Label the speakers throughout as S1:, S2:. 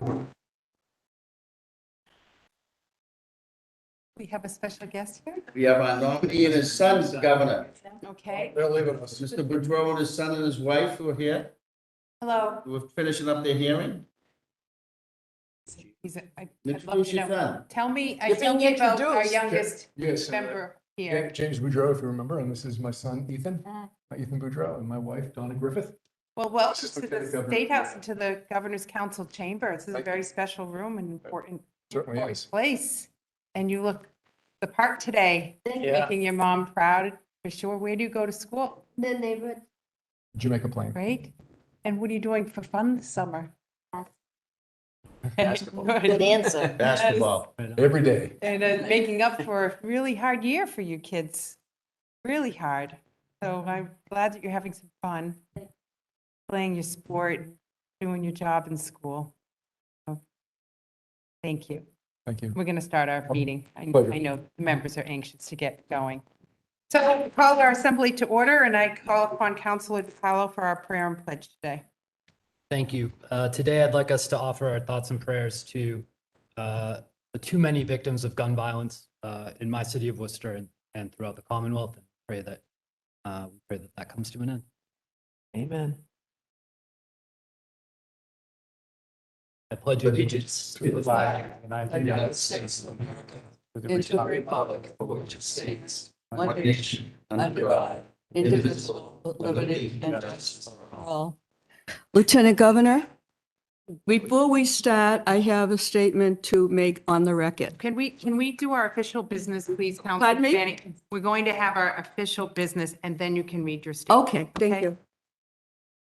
S1: We have a special guest here.
S2: We have our nominee and his son, Governor.
S1: Okay.
S3: They're leaving us.
S2: Mr. Boudreau and his son and his wife who are here.
S1: Hello.
S2: We're finishing up their hearing.
S1: I'd love
S2: Introduce
S1: to
S2: your
S1: know.
S2: son.
S1: Tell me
S3: being
S1: about our
S3: introduced.
S1: youngest
S3: Yes.
S1: member
S3: Yeah,
S1: here.
S3: James Boudreau, if you remember, and this is my son, Ethan. Ethan Boudreau, and my wife, Donna Griffith.
S1: Well, welcome
S3: Assistant
S1: to the
S3: Lieutenant Governor.
S1: State House and to the Governor's Council chamber. This is a
S3: Thank
S1: very special room and important
S3: Certainly is.
S1: place. And you look the part today,
S3: Yeah.
S1: making your mom proud for sure. Where do you go to school?
S4: The neighborhood.
S3: Jamaica Plain.
S1: Right? And what are you doing for fun this summer?
S3: Basketball.
S1: Good.
S4: answer.
S2: Basketball.
S3: Every day.
S1: And making up for a really hard year for you kids. Really hard. So I'm glad that you're having some fun, playing your sport, doing your job in school. So, thank you.
S3: Thank you.
S1: We're going to start our meeting. I
S3: Pleasure.
S1: know the members are anxious to get going. So we call our assembly to order, and I call upon Councillor DePalo for our prayer and pledge today.
S5: Thank you. Today, I'd like us to offer our thoughts and prayers to the too many victims of gun violence in my city of Worcester and throughout the Commonwealth, and pray that that comes to an end.
S1: Amen.
S5: I pledge allegiance
S6: to the flag of the United States of America, and to the republic for which it stands, one nation, under God, indivisible, with liberty and justice for all.
S7: Lieutenant Governor, before we start, I have a statement to make on the record.
S1: Can we do our official business, please, Councilor
S7: Pardon me?
S1: Devaney? We're going to have our official business, and then you can read your statement.
S7: Okay, thank
S1: Okay.
S7: you.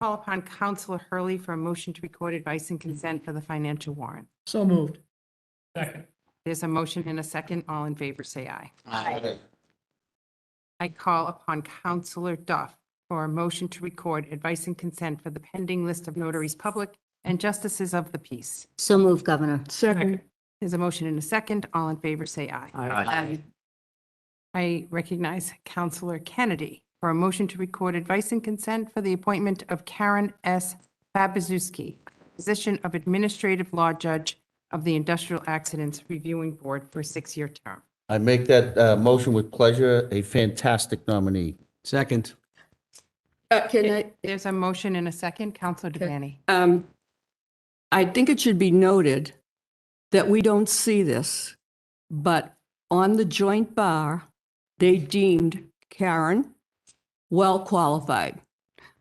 S1: Call upon Councilor Hurley for a motion to record advice and consent for the financial warrant.
S5: So moved.
S6: Second.
S1: There's a motion and a second. All in favor, say aye.
S2: Aye.
S1: I call upon Councilor Duff for a motion to record advice and consent for the pending list of notaries public and justices of the peace.
S4: So move, Governor.
S7: Second.
S1: There's a motion and a second. All in favor, say aye.
S2: Aye.
S1: I recognize Councilor Kennedy for a motion to record advice and consent for the appointment of Karen S. Fabiszewski, position of Administrative Law Judge of the Industrial Accidents Reviewing Board for a 6-year term.
S2: I make that motion with pleasure. A fantastic nominee.
S5: Second.
S7: Can I,
S1: There's a motion and a second. Councilor Devaney.
S7: I think it should be noted that we don't see this, but on the joint bar, they deemed Karen well qualified.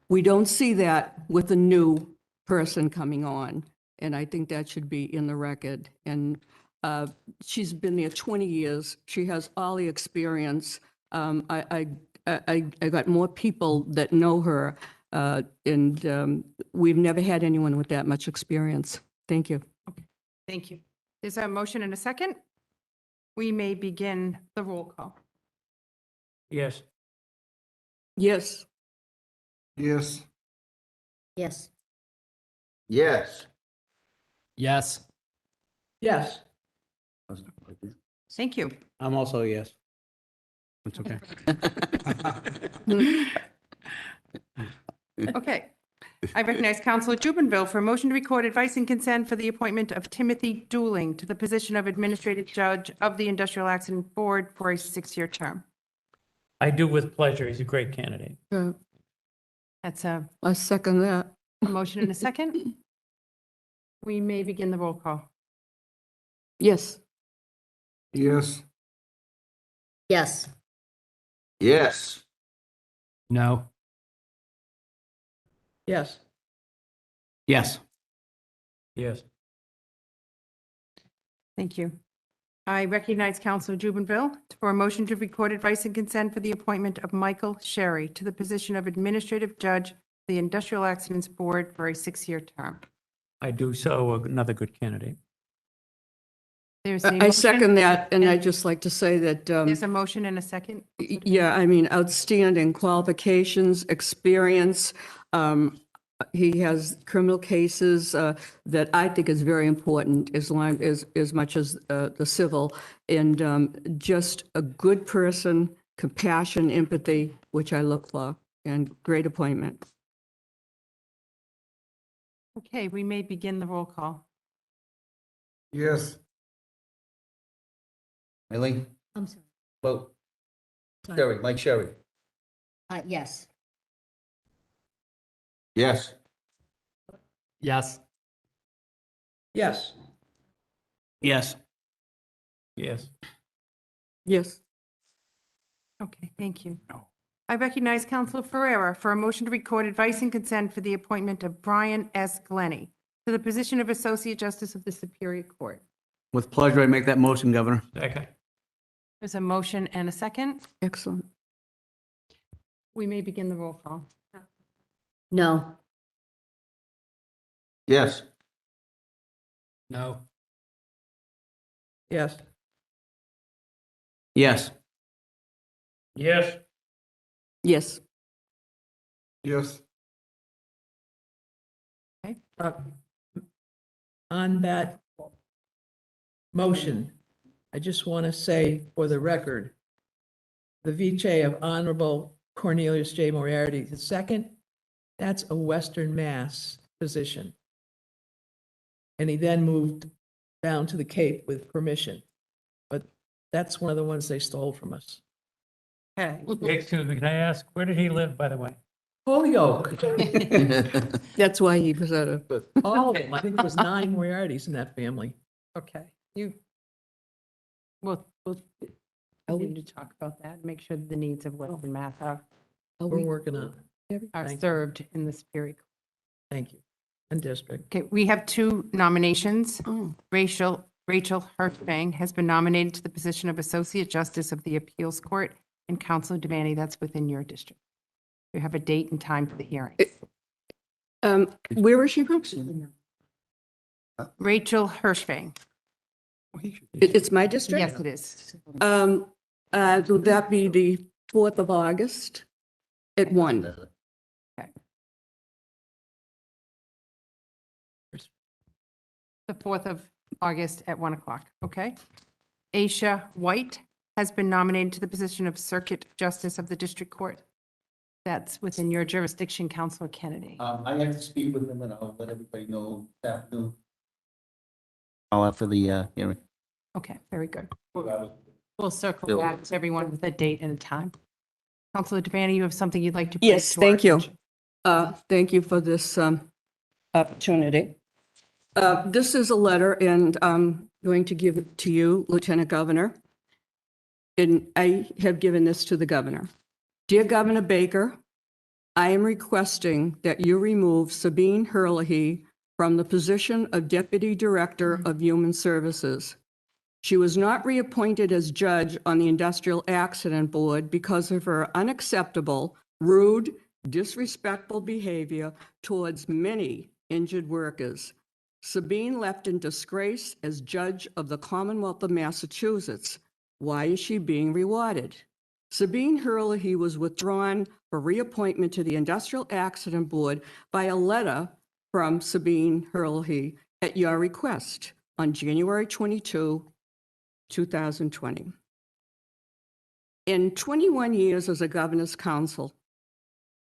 S7: We don't see that with a new person coming on, and I think that should be in the record. And she's been there 20 years. She has all the experience. I got more people that know her, and we've never had anyone with that much experience. Thank you.
S1: Thank you. There's a motion and a second. We may begin the roll call.
S6: Yes.
S7: Yes.
S3: Yes.
S4: Yes.
S2: Yes.
S5: Yes.
S7: Yes.
S1: Thank you.
S5: I'm also a yes. It's okay.
S1: Okay. I recognize Councilor Jubinville for a motion to record advice and consent for the appointment of Timothy Dooling to the position of Administrative Judge of the Industrial Accident Board for a 6-year term.
S6: I do with pleasure. He's a great candidate.
S1: That's a
S7: I second that.
S1: motion and a second. We may begin the roll call.
S7: Yes.
S3: Yes.
S4: Yes.
S2: Yes.
S5: No.
S7: Yes.
S5: Yes.
S6: Yes.
S1: Thank you. I recognize Councilor Jubinville for a motion to record advice and consent for the appointment of Michael Sherry to the position of Administrative Judge of the Industrial Accidents Board for a 6-year term.
S6: I do so. Another good candidate.
S1: There's a
S7: I
S1: motion-
S7: second that, and I'd just like to say that,
S1: There's a motion and a second.
S7: yeah, I mean, outstanding qualifications, experience. He has criminal cases that I think is very important as much as the civil, and just a good person, compassion, empathy, which I look for, and great appointment.
S1: Okay, we may begin the roll call.
S3: Yes.
S2: Eileen?
S4: I'm sorry.
S2: Vote. Sherry, Mike Sherry?
S4: Yes.
S2: Yes.
S5: Yes.
S6: Yes.
S2: Yes.
S3: Yes.
S7: Yes.
S1: Okay, thank you. I recognize Councilor Ferreira for a motion to record advice and consent for the appointment of Brian S. Glenny to the position of Associate Justice of the Superior Court.
S6: With pleasure, I make that motion, Governor.
S3: Second.
S1: There's a motion and a second.
S7: Excellent.
S1: We may begin the roll call.
S4: No.
S2: Yes.
S5: No.
S6: Yes. Yes.
S3: Yes.
S7: Yes.
S3: Yes.
S8: On that motion, I just want to say for the record, the vice of Honorable Cornelius J. Moriarty II, that's a Western Mass position. And he then moved down to the Cape with permission. But that's one of the ones they stole from us.
S1: Okay.
S9: Excuse me, can I ask, where did he live, by the way?
S8: Holyoke,
S7: That's why he was at a,
S8: all of them. I think there was 9 Moriartys in that family.
S1: Okay, we'll continue to talk about that, make sure the needs of Western Mass
S8: We're working on it.
S1: are
S8: Thank you.
S1: served in this period.
S8: Thank you. And district.
S1: Okay, we have 2 nominations.
S7: oh,
S1: Rachel Hershfang has been nominated to the position of Associate Justice of the Appeals Court, and Councilor Devaney, that's within your district. You have a date and time for the hearing.
S7: where is she from?
S1: Rachel Hershfang.
S7: It's my district?
S1: Yes, it is.
S7: Will that be the 4th of August at 1?
S1: The 4th of August at 1 o'clock, okay? Aisha White has been nominated to the position of Circuit Justice of the District Court. That's within your jurisdiction, Councilor Kennedy.
S2: I have to speak with him and I'll let everybody know this afternoon. I'll after the hearing.
S1: Okay, very good. We'll circle back to everyone with a date and a time. Councilor Devaney, you have something you'd like to bring
S7: Yes,
S1: to our
S7: thank you.
S1: attention?
S7: Thank you for this opportunity. This is a letter, and I'm going to give it to you, Lieutenant Governor. And I have given this to the governor. Dear Governor Baker, I am requesting that you remove Sabine Hurley from the position of Deputy Director of Human Services. She was not reappointed as judge on the Industrial Accident Board because of her unacceptable, rude, disrespectful behavior towards many injured workers. Sabine left in disgrace as judge of the Commonwealth of Massachusetts. Why is she being rewarded? Sabine Hurley was withdrawn for reappointment to the Industrial Accident Board by a letter from Sabine Hurley at your request on January 22, 2020. In 21 years as a governor's counsel,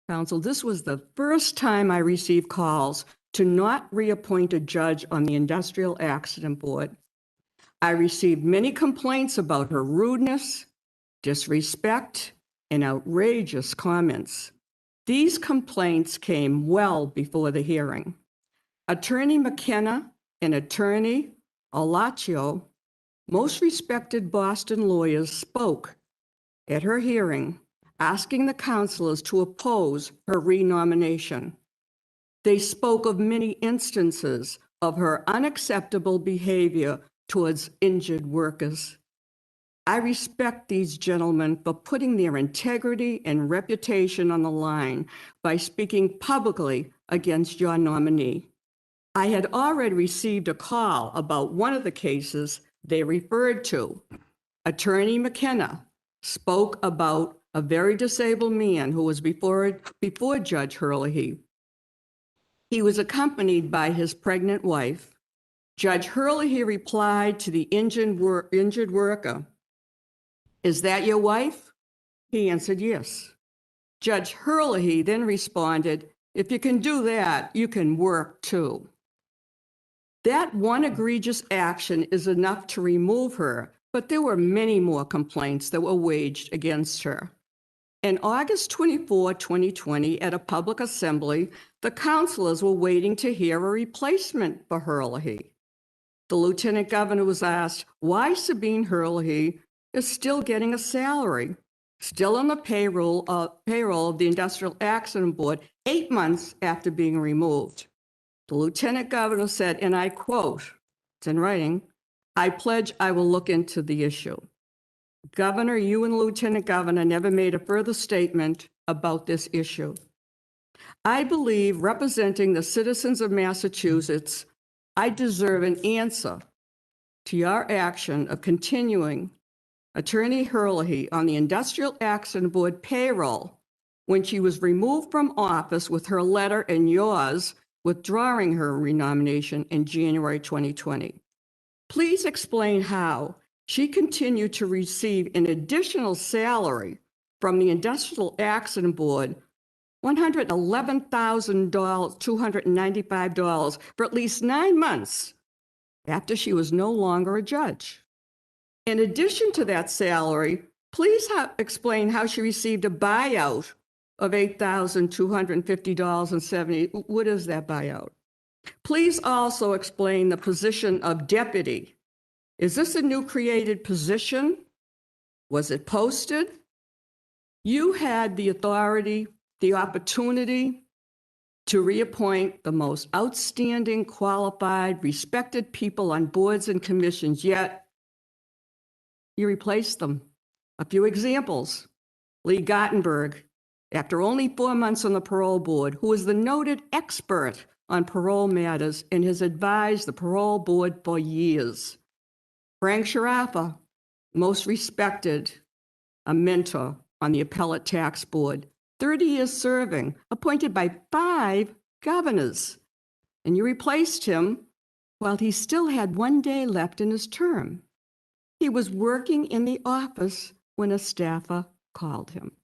S7: this was the first time I received calls to not reappoint a judge on the Industrial Accident Board. I received many complaints about her rudeness, disrespect, and outrageous comments. These complaints came well before the hearing. Attorney McKenna and Attorney Alaccio, most respected Boston lawyers, spoke at her hearing, asking the councilors to oppose her renomination. They spoke of many instances of her unacceptable behavior towards injured workers. I respect these gentlemen for putting their integrity and reputation on the line by speaking publicly against your nominee. I had already received a call about one of the cases they referred to. Attorney McKenna spoke about a very disabled man who was before Judge Hurley. He was accompanied by his pregnant wife. Judge Hurley replied to the injured worker, "Is that your wife?" He answered, "Yes." Judge Hurley then responded, "If you can do that, you can work too." That one egregious action is enough to remove her, but there were many more complaints that were waged against her. In August 24, 2020, at a public assembly, the councillors were waiting to hear a replacement for Hurley. The lieutenant governor was asked why Sabine Hurley is still getting a salary, still on the payroll of the Industrial Accident Board 8 months after being removed. The lieutenant governor said, and I quote, it's in writing, "I pledge I will look into the issue." Governor, you and Lieutenant Governor never made a further statement about this issue. I believe, representing the citizens of Massachusetts, I deserve an answer to your action of continuing Attorney Hurley on the Industrial Accident Board payroll when she was removed from office with her letter and yours withdrawing her renomination in January 2020. Please explain how she continued to receive an additional salary from the Industrial Accident Board, $111,295 for at least 9 months after she was no longer a judge. In addition to that salary, please explain how she received a buyout of $8,250.70. What is that buyout? Please also explain the position of deputy. Is this a new created position? Was it posted? You had the authority, the opportunity to reappoint the most outstanding, qualified, respected people on boards and commissions, yet you replaced them. A few examples. Lee Gottenberg, after only 4 months on the parole board, who is the noted expert on parole matters and has advised the parole board for years. Frank Sharappa, most respected, a mentor on the appellate tax board, 30 years serving, appointed by 5 governors. And you replaced him while he still had 1 day left in his term. He was working in the office when a staffer called him.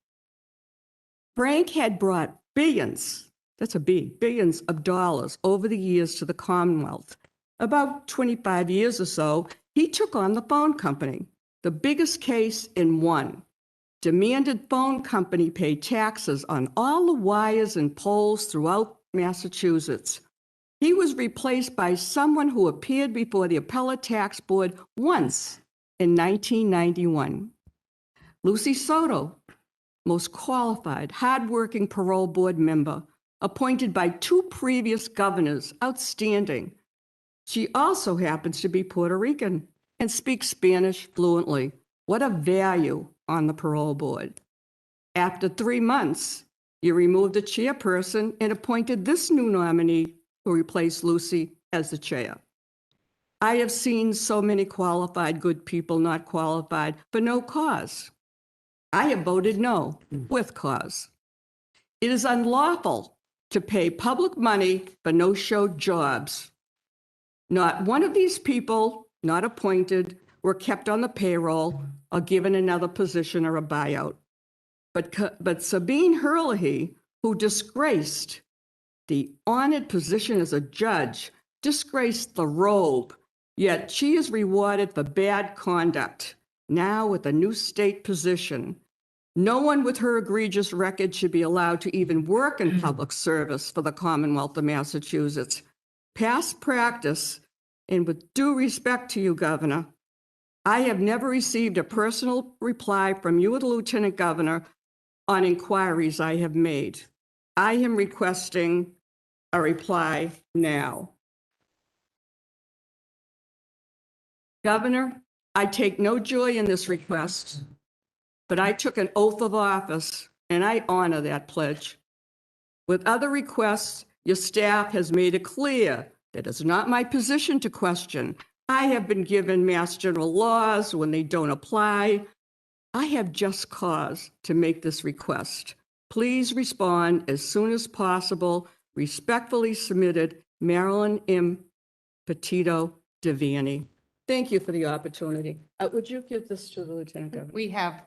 S7: Frank had brought billions, that's a B, billions of dollars over the years to the Commonwealth. About 25 years or so, he took on the phone company, the biggest case in one. Demanded phone company pay taxes on all the wires and poles throughout Massachusetts. He was replaced by someone who appeared before the appellate tax board once in 1991. Lucy Soto, most qualified, hardworking parole board member, appointed by 2 previous governors, outstanding. She also happens to be Puerto Rican and speaks Spanish fluently. What a value on the parole board. After 3 months, you removed the chairperson and appointed this new nominee who replaced Lucy as the chair. I have seen so many qualified good people not qualified for no cause. I have voted no with cause. It is unlawful to pay public money for no-show jobs. Not one of these people, not appointed, were kept on the payroll or given another position or a buyout. But Sabine Hurley, who disgraced the honored position as a judge, disgraced the robe, yet she is rewarded for bad conduct, now with a new state position. No one with her egregious record should be allowed to even work in public service for the Commonwealth of Massachusetts. Past practice, and with due respect to you, Governor, I have never received a personal reply from you or the Lieutenant Governor on inquiries I have made. I am requesting a reply now. Governor, I take no joy in this request, but I took an oath of office and I honor that pledge. With other requests, your staff has made it clear that it's not my position to question. I have been given Mass General laws when they don't apply. I have just cause to make this request. Please respond as soon as possible. Respectfully submitted, Marilyn M. Petito, Devaney. Thank you for the opportunity. Would you give this to the Lieutenant Governor?
S1: We have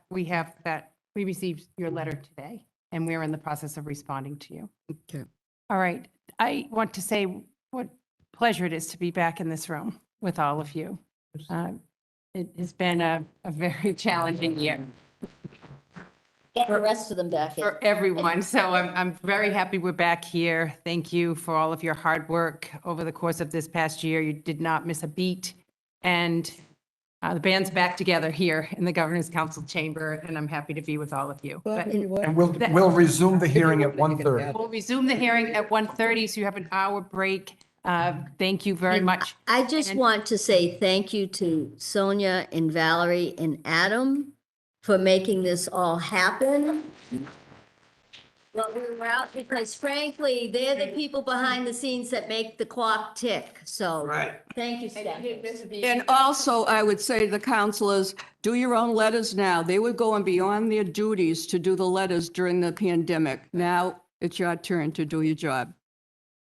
S1: that, we received your letter today, and we're in the process of responding to you.
S7: Okay.
S1: All right, I want to say what pleasure it is to be back in this room with all of you. It has been a very challenging year
S4: Get the rest of them back in.
S1: for everyone. So I'm very happy we're back here. Thank you for all of your hard work over the course of this past year. You did not miss a beat. And the band's back together here in the Governor's Council chamber, and I'm happy to be with all of you. But
S3: And we'll resume the hearing at 1:30.
S1: we'll resume the hearing at 1:30, so you have an hour break. Thank you very much.
S4: I just want to say thank you to Sonia and Valerie and Adam for making this all happen. Well, we were out because frankly, they're the people behind the scenes that make the clock tick. So thank you, Stephanie.
S7: And also, I would say to the councilors, do your own letters now. They were going beyond their duties to do the letters during the pandemic. Now it's your turn to do your job.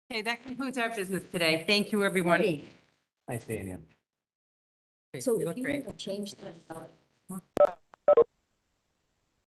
S1: Okay, that concludes our business today. Thank you, everyone.
S4: So you want to change that?